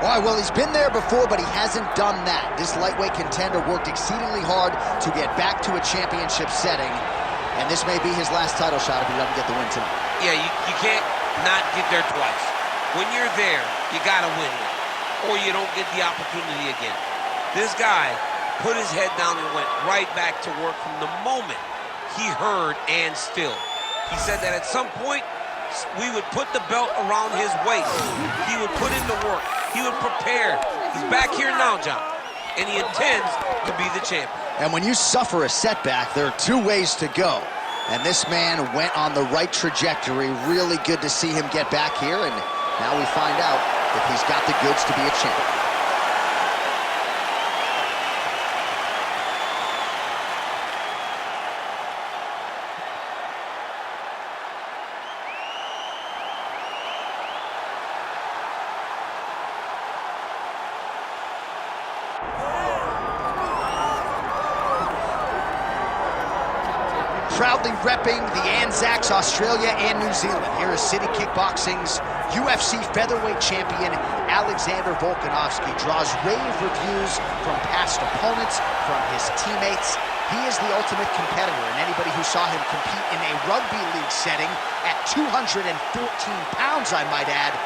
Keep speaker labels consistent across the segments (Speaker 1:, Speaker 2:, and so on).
Speaker 1: All right, well, he's been there before, but he hasn't done that. This lightweight contender worked exceedingly hard to get back to a championship setting, and this may be his last title shot if he doesn't get the win tonight.
Speaker 2: Yeah, you can't not get there twice. When you're there, you gotta win it, or you don't get the opportunity again. This guy put his head down and went right back to work from the moment he heard and still. He said that at some point, we would put the belt around his waist. He would put in the work. He would prepare. He's back here now, John, and he intends to be the champion.
Speaker 1: And when you suffer a setback, there are two ways to go. And this man went on the right trajectory. Really good to see him get back here, and now we find out if he's got the goods to be a champion. Proudly repping the Anzacs, Australia and New Zealand. Here is City Kickboxing's UFC featherweight champion, Alexander Volkanovski. Draws rave reviews from past opponents, from his teammates. He is the ultimate competitor, and anybody who saw him compete in a rugby league setting at 214 pounds, I might add,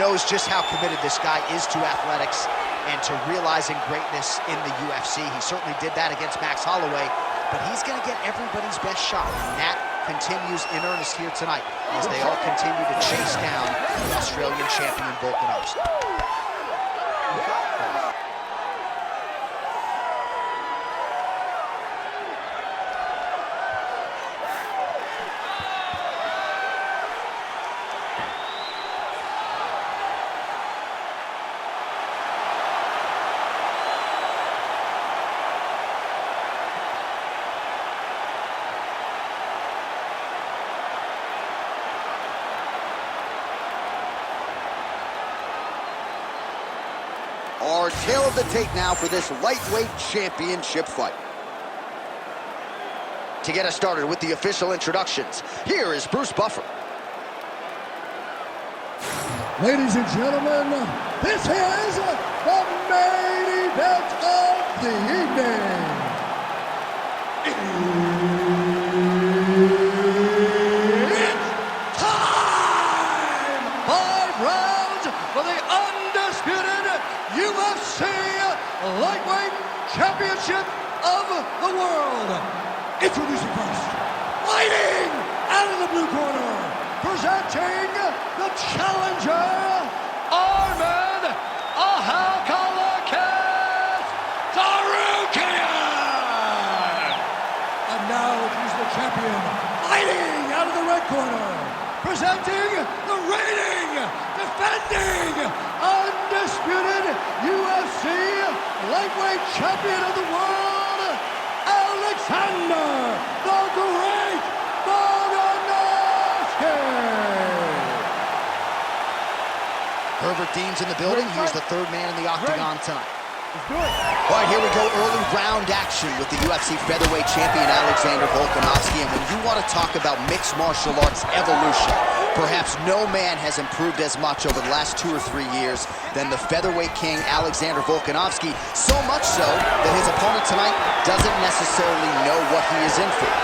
Speaker 1: knows just how committed this guy is to athletics and to realizing greatness in the UFC. He certainly did that against Max Holloway, but he's going to get everybody's best shot, and that continues in earnest here tonight as they all continue to chase down the Australian champion Volkanovski. Our tale of the tape now for this lightweight championship fight. To get us started with the official introductions, here is Bruce Buffer.
Speaker 3: Ladies and gentlemen, this is the main event of the evening. It's time! 5 rounds for the undisputed UFC Lightweight Championship of the world. Introducing first, fighting out of the blue corner, presenting the challenger, Arman Tsarukyan. And now he's the champion, fighting out of the red corner, presenting the reigning, defending, undisputed UFC lightweight champion of the world, Alexander the Great Volkanovski.
Speaker 1: Herbert Dean's in the building. He's the third man in the octagon tonight. All right, here we go, early round action with the UFC featherweight champion Alexander Volkanovski. And when you want to talk about mixed martial arts evolution, perhaps no man has improved as much over the last 2 or 3 years than the featherweight king Alexander Volkanovski, so much so that his opponent tonight doesn't necessarily know what he is in for.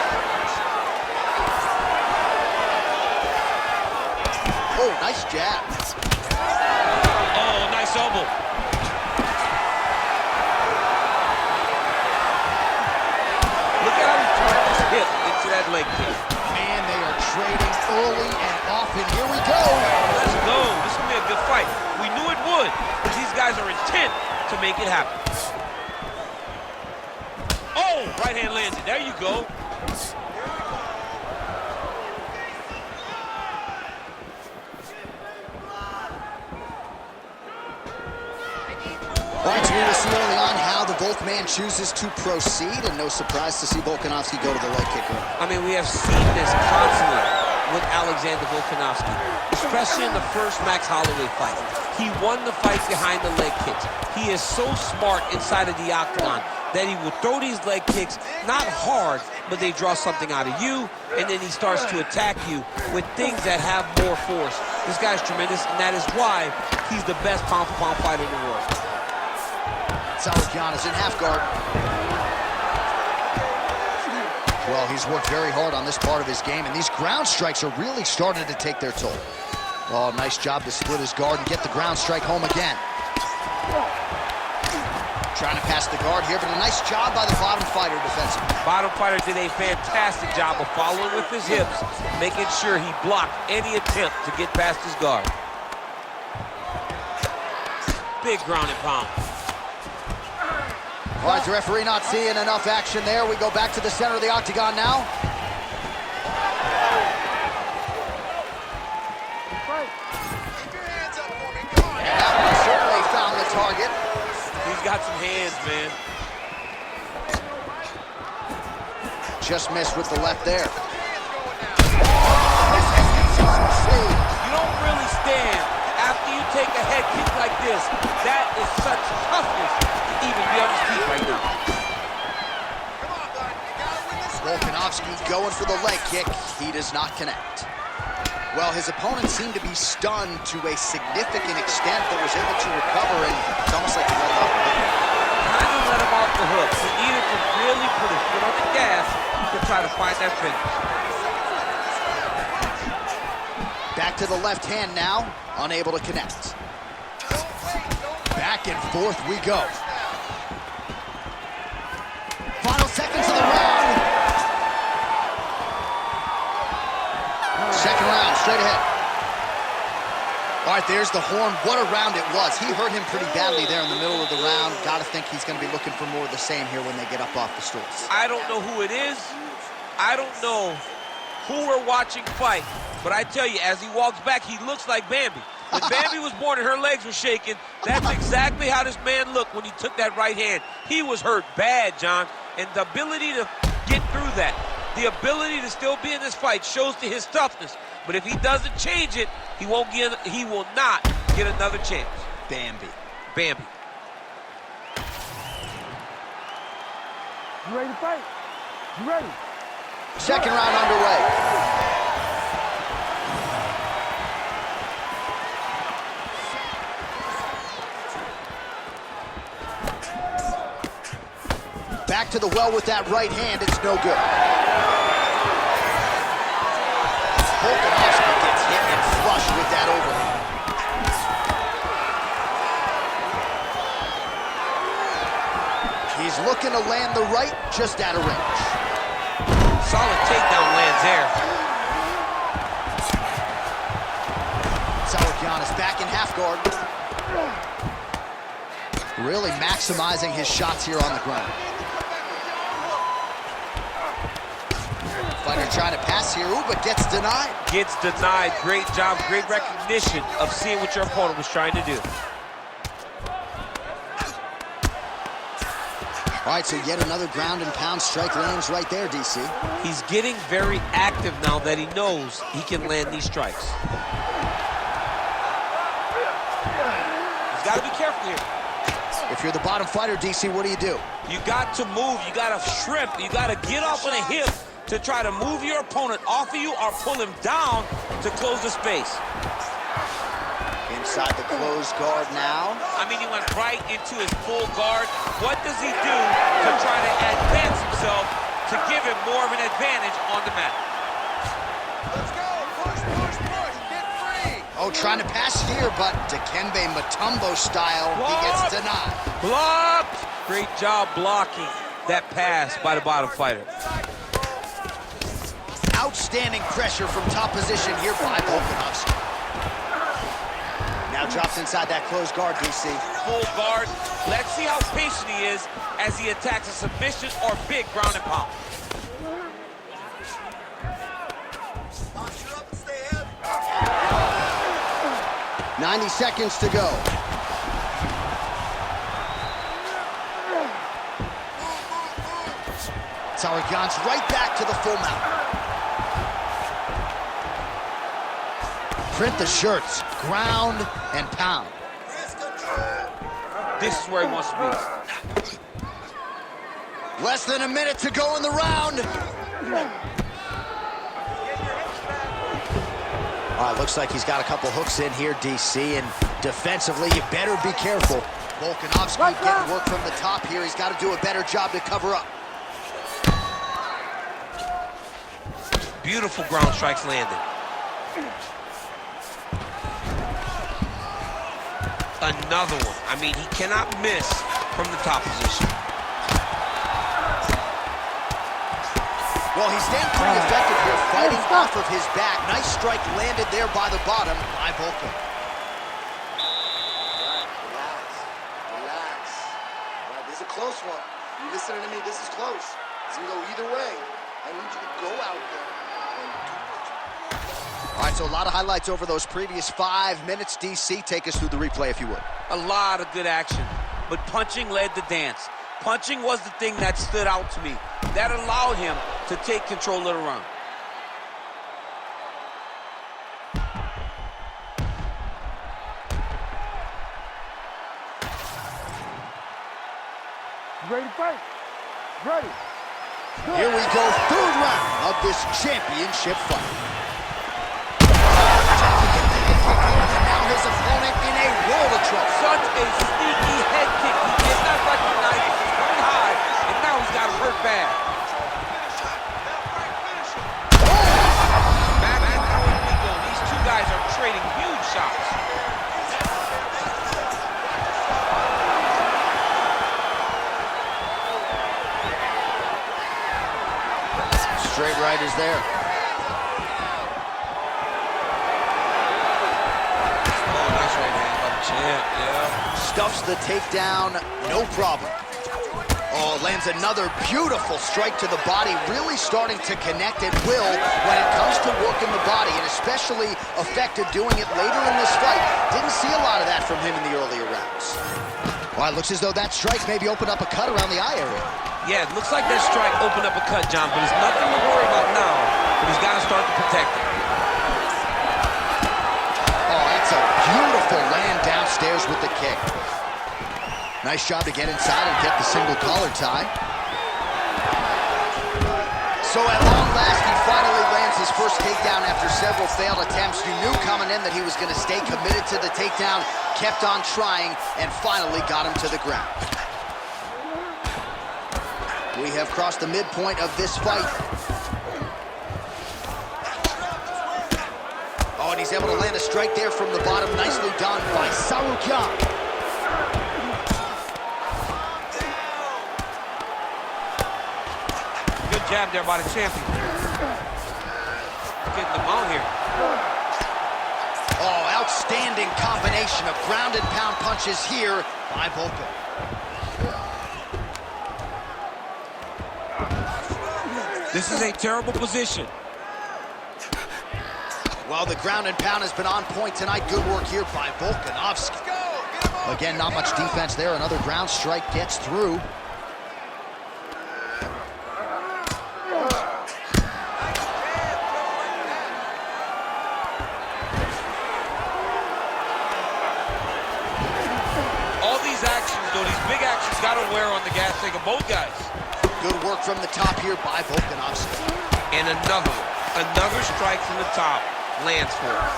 Speaker 1: Oh, nice jab.
Speaker 2: Oh, nice elbow. That leg kick.
Speaker 1: Man, they are trading early and often. Here we go.
Speaker 2: Let's go. This is going to be a good fight. We knew it would, but these guys are intent to make it happen. Oh, right hand landed. There you go.
Speaker 1: All right, so we will see early on how the Volk man chooses to proceed, and no surprise to see Volkanovski go to the leg kicker.
Speaker 2: I mean, we have seen this constantly with Alexander Volkanovski, especially in the first Max Holloway fight. He won the fight behind the leg kicks. He is so smart inside of the octagon that he will throw these leg kicks, not hard, but they draw something out of you, and then he starts to attack you with things that have more force. This guy's tremendous, and that is why he's the best pound-for-pound fighter in the world.
Speaker 1: Tsarukyan is in half guard. Well, he's worked very hard on this part of his game, and these ground strikes are really starting to take their toll. Oh, nice job to split his guard and get the ground strike home again. Trying to pass the guard here, but a nice job by the bottom fighter defensively.
Speaker 2: Bottom fighter did a fantastic job of following with his hips, making sure he blocked any attempt to get past his guard. Big ground and pound.
Speaker 1: All right, the referee not seeing enough action there. We go back to the center of the octagon now. And that one certainly found the target.
Speaker 2: He's got some hands, man.
Speaker 1: Just missed with the left there.
Speaker 2: You don't really stand after you take a head kick like this. That is such toughness to even be on his feet right now.
Speaker 1: Volkanovski going for the leg kick. He does not connect. Well, his opponent seemed to be stunned to a significant extent, but was able to recover, and it's almost like he let him off the hook.
Speaker 2: Kind of let him off the hook. He needed to really put his foot on the gas to try to find that finish.
Speaker 1: Back to the left hand now, unable to connect. Back and forth we go. Final seconds of the round. Second round, straight ahead. All right, there's the horn. What a round it was. He hurt him pretty badly there in the middle of the round. Got to think he's going to be looking for more of the same here when they get up off the stools.
Speaker 2: I don't know who it is. I don't know who we're watching fight. But I tell you, as he walks back, he looks like Bambi. When Bambi was born and her legs were shaking, that's exactly how this man looked when he took that right hand. He was hurt bad, John. And the ability to get through that, the ability to still be in this fight shows to his toughness. But if he doesn't change it, he will not get another chance.
Speaker 1: Bambi.
Speaker 2: Bambi.
Speaker 4: You ready to fight? You ready?
Speaker 1: Second round underway. Back to the well with that right hand. It's no good. Volkanovski gets hit and flushed with that overhand. He's looking to land the right, just out of range.
Speaker 2: Solid takedown lands there.
Speaker 1: Tsarukyan is back in half guard. Really maximizing his shots here on the ground. Fighter trying to pass here, ooh, but gets denied.
Speaker 2: Gets denied. Great job, great recognition of seeing what your opponent was trying to do.
Speaker 1: All right, so yet another ground and pound strike lands right there, DC.
Speaker 2: He's getting very active now that he knows he can land these strikes. He's got to be careful here.
Speaker 1: If you're the bottom fighter, DC, what do you do?
Speaker 2: You got to move. You got to shrimp. You got to get off on a hip to try to move your opponent off of you or pull him down to close the space.
Speaker 1: Inside the closed guard now.
Speaker 2: I mean, he went right into his full guard. What does he do to try to advance himself to give him more of an advantage on the mat?
Speaker 4: Let's go. Push, push, push. Get free.
Speaker 1: Oh, trying to pass here, but Dikembe Mutombo style, he gets denied.
Speaker 2: Blocked! Great job blocking that pass by the bottom fighter.
Speaker 1: Outstanding pressure from top position here by Volkanovski. Now drops inside that closed guard, DC.
Speaker 2: Full guard. Let's see how patient he is as he attacks a submission or big ground and pound.
Speaker 4: Posture up and stay ahead.
Speaker 1: 90 seconds to go. Tsarukyan's right back to the full mount. Print the shirts, ground and pound.
Speaker 2: This is where he wants to be.
Speaker 1: Less than a minute to go in the round. All right, looks like he's got a couple hooks in here, DC, and defensively, you better be careful. Volkanovski getting work from the top here. He's got to do a better job to cover up.
Speaker 2: Beautiful ground strikes landed. Another one. I mean, he cannot miss from the top position.
Speaker 1: Well, he's staying pretty effective here, fighting off of his back. Nice strike landed there by the bottom by Volkan.
Speaker 4: Relax. Relax. All right, this is a close one. You listening to me? This is close. It's going to go either way. I need you to go out there and do it.
Speaker 1: All right, so a lot of highlights over those previous 5 minutes. DC, take us through the replay, if you would.
Speaker 2: A lot of good action, but punching led the dance. Punching was the thing that stood out to me. That allowed him to take control of the round.
Speaker 3: Ready to fight? Ready.
Speaker 1: Here we go, third round of this championship fight. And now his opponent in a world of trouble.
Speaker 2: Such a sneaky head kick. He did not recognize it was very high, and now he's got him hurt bad. Back and forth we go. These two guys are trading huge shots.
Speaker 1: Straight right is there.
Speaker 2: Oh, nice right hand by the champ, yeah.
Speaker 1: Stuffs the takedown, no problem. Oh, lands another beautiful strike to the body, really starting to connect at will when it comes to working the body, and especially effective doing it later in this fight. Didn't see a lot of that from him in the earlier rounds. Well, it looks as though that strike maybe opened up a cut around the eye area.
Speaker 2: Yeah, it looks like that strike opened up a cut, John, but it's nothing to worry about now. But he's got to start to protect it.
Speaker 1: Oh, that's a beautiful land downstairs with the kick. Nice job to get inside and get the single collar tie. So at long last, he finally lands his first takedown after several failed attempts. You knew coming in that he was going to stay committed to the takedown, kept on trying, and finally got him to the ground. We have crossed the midpoint of this fight. Oh, and he's able to land a strike there from the bottom. Nicely done by Tsarukyan.
Speaker 2: Good jab there by the champion. Getting the mount here.
Speaker 1: Oh, outstanding combination of ground and pound punches here by Volkan.
Speaker 2: This is a terrible position.
Speaker 1: Well, the ground and pound has been on point tonight. Good work here by Volkanovski. Again, not much defense there. Another ground strike gets through.
Speaker 2: All these actions, though, these big actions got to wear on the gas tank of both guys.
Speaker 1: Good work from the top here by Volkanovski.
Speaker 2: And another strike from the top lands for him.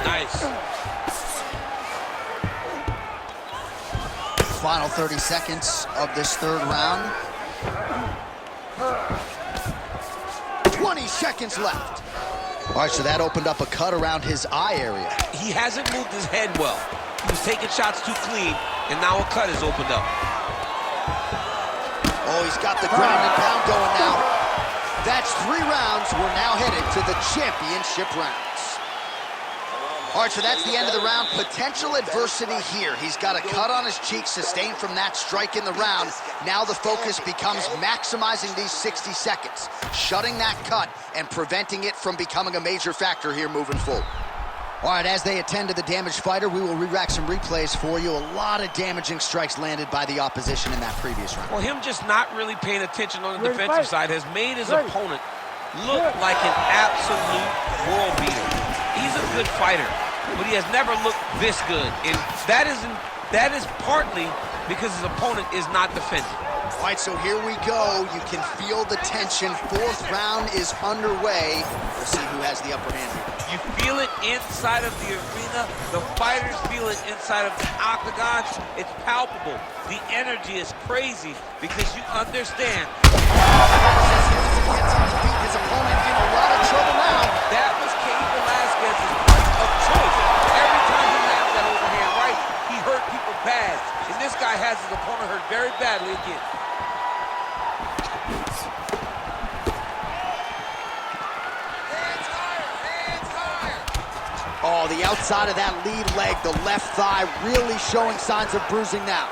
Speaker 2: Nice.
Speaker 1: Final 30 seconds of this third round. 20 seconds left. All right, so that opened up a cut around his eye area.
Speaker 2: He hasn't moved his head well. He was taking shots too clean, and now a cut has opened up.
Speaker 1: Oh, he's got the ground and pound going now. That's 3 rounds. We're now headed to the championship rounds. All right, so that's the end of the round. Potential adversity here. He's got a cut on his cheek sustained from that strike in the round. Now the focus becomes maximizing these 60 seconds, shutting that cut and preventing it from becoming a major factor here moving forward. All right, as they attend to the damaged fighter, we will re-rack some replays for you. A lot of damaging strikes landed by the opposition in that previous round.
Speaker 2: Well, him just not really paying attention on the defensive side has made his opponent look like an absolute world beater. He's a good fighter, but he has never looked this good. And that is partly because his opponent is not defending.
Speaker 1: All right, so here we go. You can feel the tension. Fourth round is underway. We'll see who has the upper hand here.
Speaker 2: You feel it inside of the arena. The fighters feel it inside of the octagon. It's palpable. The energy is crazy because you understand.
Speaker 1: Gets on his feet. His opponent in a lot of trouble now.
Speaker 2: That was Cain Velasquez's punch of choice. Every time he landed that overhand right, he hurt people bad. And this guy has his opponent hurt very badly again.
Speaker 1: Oh, the outside of that lead leg, the left thigh, really showing signs of bruising now.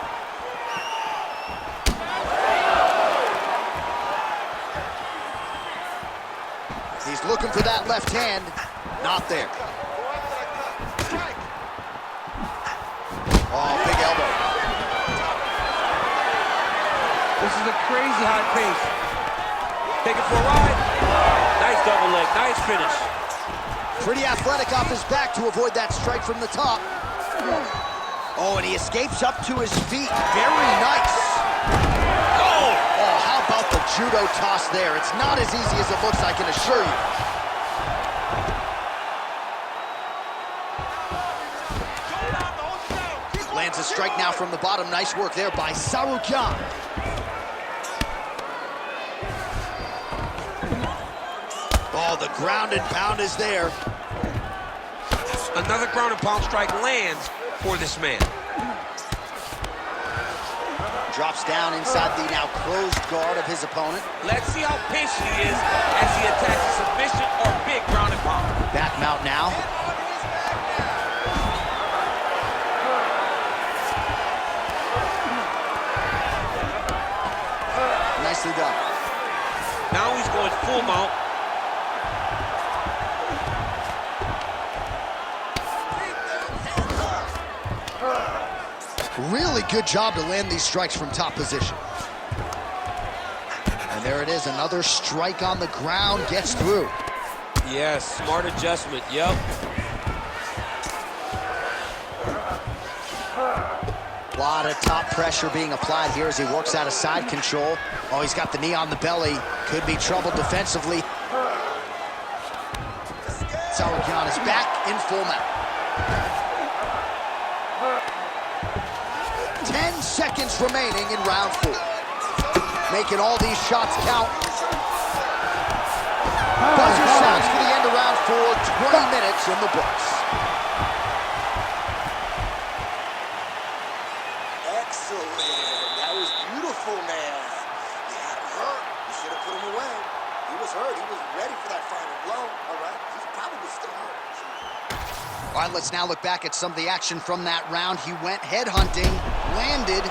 Speaker 1: He's looking for that left hand. Not there. Oh, big elbow.
Speaker 2: This is a crazy high pace. Take it for a ride. Nice double leg, nice finish.
Speaker 1: Pretty athletic off his back to avoid that strike from the top. Oh, and he escapes up to his feet. Very nice. Oh, how about the judo toss there? It's not as easy as it looks, I can assure you. Lands a strike now from the bottom. Nice work there by Tsarukyan. Oh, the ground and pound is there.
Speaker 2: Another ground and pound strike lands for this man.
Speaker 1: Drops down inside the now closed guard of his opponent.
Speaker 2: Let's see how patient he is as he attacks a submission or big ground and pound.
Speaker 1: Back him out now. Nicely done.
Speaker 2: Now he's going full mount.
Speaker 1: Really good job to land these strikes from top position. And there it is, another strike on the ground, gets through.
Speaker 2: Yes, smart adjustment, yep.
Speaker 1: A lot of top pressure being applied here as he works out of side control. Oh, he's got the knee on the belly. Could be trouble defensively. Tsarukyan is back in full mount. 10 seconds remaining in round 4. Making all these shots count. Buzzer sounds for the end of round 4. 20 minutes in the books.
Speaker 4: Excellent. That was beautiful, man. You had him hurt. You should have put him away. He was hurt. He was ready for that final blow. All right. He's probably still hurt.
Speaker 1: All right, let's now look back at some of the action from that round. He went headhunting, landed,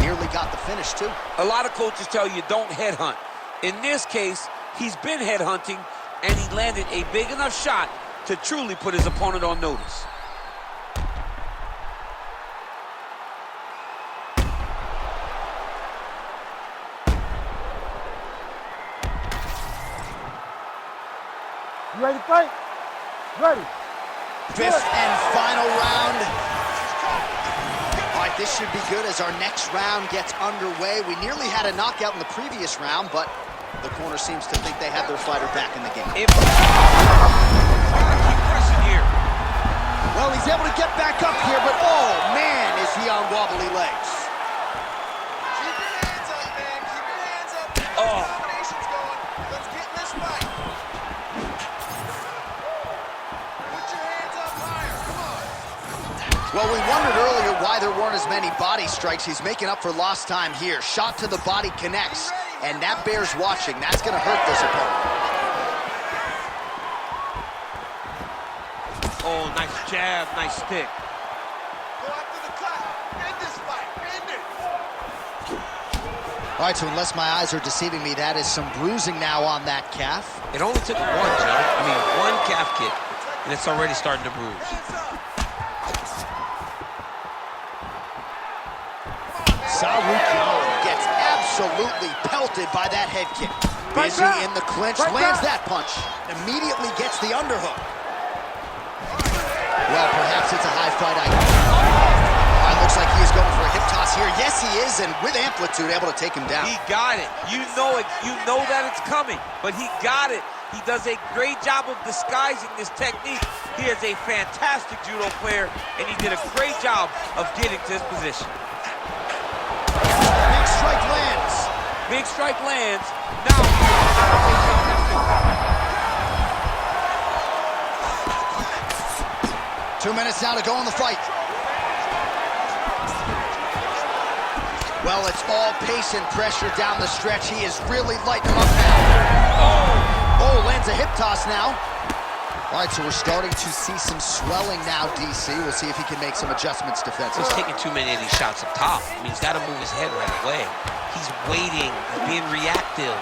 Speaker 1: nearly got the finish too.
Speaker 2: A lot of coaches tell you don't headhunt. In this case, he's been headhunting, and he landed a big enough shot to truly put his opponent on notice.
Speaker 5: You ready to fight? Ready.
Speaker 1: Fifth and final round. All right, this should be good as our next round gets underway. We nearly had a knockout in the previous round, but the corner seems to think they have their fighter back in the game.
Speaker 2: Keep pressing here.
Speaker 1: Well, he's able to get back up here, but oh man, is he on wobbly legs.
Speaker 4: Keep your hands up, man. Keep your hands up.
Speaker 2: Oh.
Speaker 4: Combination's going. Let's get in this fight. Put your hands up higher. Come on.
Speaker 1: Well, we wondered earlier why there weren't as many body strikes. He's making up for lost time here. Shot to the body connects, and that bears watching. That's going to hurt this opponent.
Speaker 2: Oh, nice jab, nice stick.
Speaker 4: Go after the cut. End this fight. End it.
Speaker 1: All right, so unless my eyes are deceiving me, that is some bruising now on that calf.
Speaker 2: It only took one, Joe. I mean, one calf kick, and it's already starting to bruise.
Speaker 1: Tsarukyan gets absolutely pelted by that head kick. Busy in the clinch, lands that punch. Immediately gets the underhook. Well, perhaps it's a high fight idea. Looks like he is going for a hip toss here. Yes, he is, and with amplitude, able to take him down.
Speaker 2: He got it. You know it. You know that it's coming, but he got it. He does a great job of disguising this technique. He is a fantastic judo player, and he did a great job of getting to this position.
Speaker 1: Big strike lands.
Speaker 2: Big strike lands. Now,
Speaker 1: 2 minutes now to go in the fight. Well, it's all pace and pressure down the stretch. He is really lighting him up now. Oh, lands a hip toss now. All right, so we're starting to see some swelling now, DC. We'll see if he can make some adjustments defensively.
Speaker 2: he's taking too many of these shots up top. I mean, he's got to move his head right away. He's waiting, he's being reactive.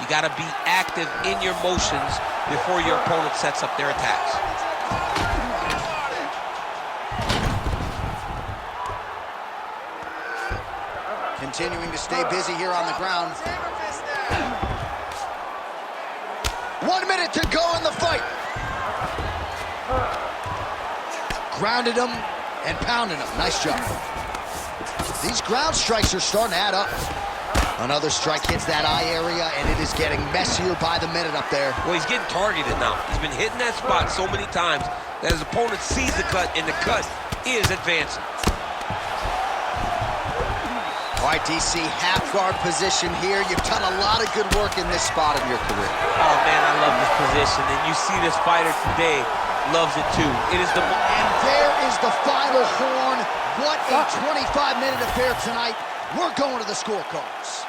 Speaker 2: You got to be active in your motions before your opponent sets up their attacks.
Speaker 1: Continuing to stay busy here on the ground. 1 minute to go in the fight. Grounded him and pounded him. Nice job. These ground strikes are starting to add up. Another strike hits that eye area, and it is getting messier by the minute up there.
Speaker 2: Well, he's getting targeted now. He's been hitting that spot so many times that his opponent sees the cut, and the cut is advancing.
Speaker 1: All right, DC, half guard position here. You've done a lot of good work in this spot of your career.
Speaker 2: Oh, man, I love this position, and you see this fighter today loves it too. It is the...
Speaker 1: And there is the final horn. What a 25-minute affair tonight. We're going to the scorecards.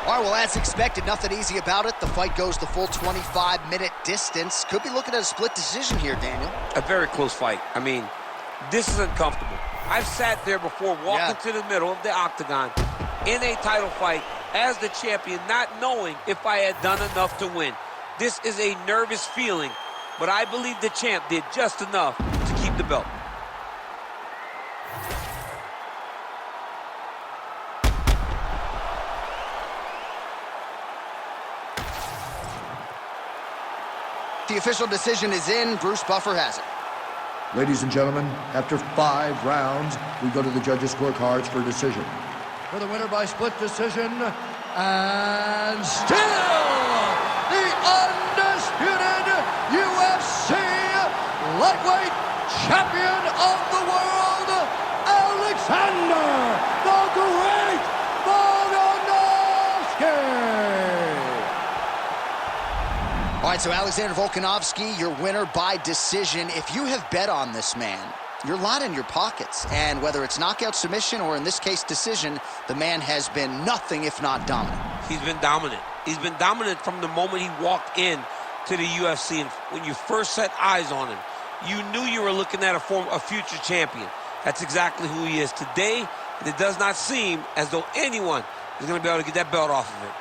Speaker 1: All right, well, as expected, nothing easy about it. The fight goes the full 25-minute distance. Could be looking at a split decision here, Daniel.
Speaker 2: A very close fight. I mean, this is uncomfortable. I've sat there before walking to the middle of the octagon in a title fight as the champion, not knowing if I had done enough to win. This is a nervous feeling, but I believe the champ did just enough to keep the belt.
Speaker 1: The official decision is in. Bruce Buffer has it.
Speaker 3: Ladies and gentlemen, after 5 rounds, we go to the judges' scorecards for decision. For the winner by split decision, and still the undisputed UFC lightweight champion of the world, Alexander the Great Volkanovski.
Speaker 1: All right, so Alexander Volkanovski, your winner by decision. If you have bet on this man, you're a lot in your pockets. And whether it's knockout, submission, or in this case, decision, the man has been nothing if not dominant.
Speaker 2: He's been dominant. He's been dominant from the moment he walked in to the UFC. And when you first set eyes on him, you knew you were looking at a future champion. That's exactly who he is today. And it does not seem as though anyone is going to be able to get that belt off of him.